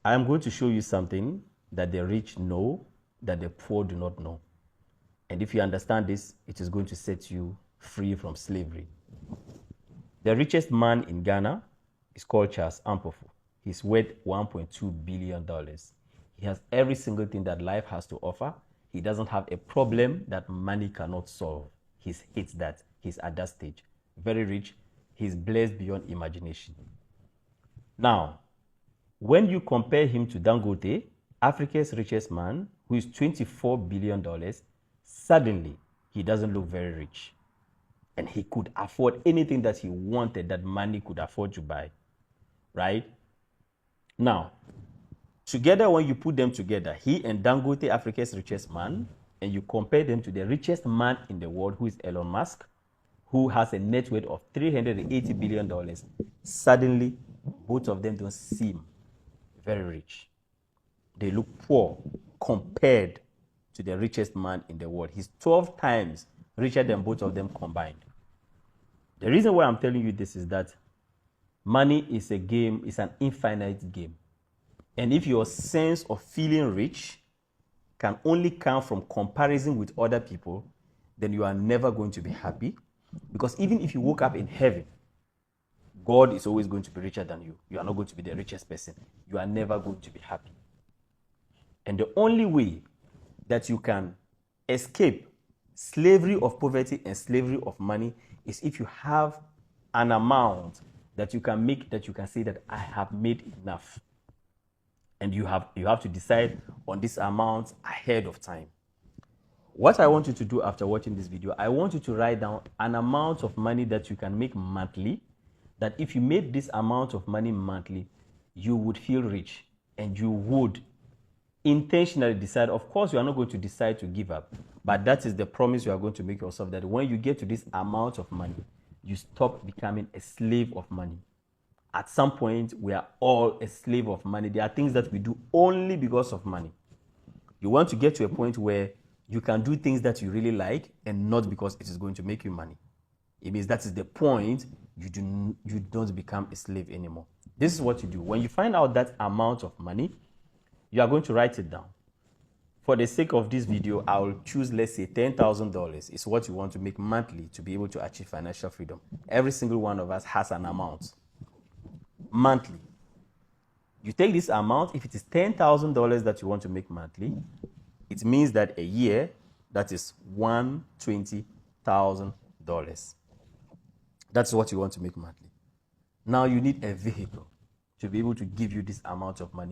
I am going to show you something that the rich know that the poor do not know. And if you understand this, it is going to set you free from slavery. The richest man in Ghana is called Charles Ampofo. He's worth $1.2 billion. He has every single thing that life has to offer. He doesn't have a problem that money cannot solve. He hits that. He's at that stage. Very rich. He's blessed beyond imagination. Now, when you compare him to Dangote, Africa's richest man, who is $24 billion, suddenly he doesn't look very rich. And he could afford anything that he wanted that money could afford to buy, right? Now, together, when you put them together, he and Dangote, Africa's richest man, and you compare them to the richest man in the world, who is Elon Musk, who has a net worth of $380 billion, suddenly, both of them don't seem very rich. They look poor compared to the richest man in the world. He's 12 times richer than both of them combined. The reason why I'm telling you this is that money is a game, it's an infinite game. And if your sense of feeling rich can only come from comparison with other people, then you are never going to be happy. Because even if you woke up in heaven, God is always going to be richer than you. You are not going to be the richest person. You are never going to be happy. And the only way that you can escape slavery of poverty and slavery of money is if you have an amount that you can make, that you can say that I have made enough. And you have to decide on this amount ahead of time. What I want you to do after watching this video, I want you to write down an amount of money that you can make monthly, that if you made this amount of money monthly, you would feel rich and you would intentionally decide. Of course, you are not going to decide to give up, but that is the promise you are going to make yourself, that when you get to this amount of money, you stop becoming a slave of money. At some point, we are all a slave of money. There are things that we do only because of money. You want to get to a point where you can do things that you really like and not because it is going to make you money. It means that is the point. You don't become a slave anymore. This is what you do. When you find out that amount of money, you are going to write it down. For the sake of this video, I will choose, let's say, $10,000 is what you want to make monthly to be able to achieve financial freedom. Every single one of us has an amount. Monthly. You take this amount, if it is $10,000 that you want to make monthly, it means that a year, that is $120,000. That's what you want to make monthly. Now you need a vehicle to be able to give you this amount of money.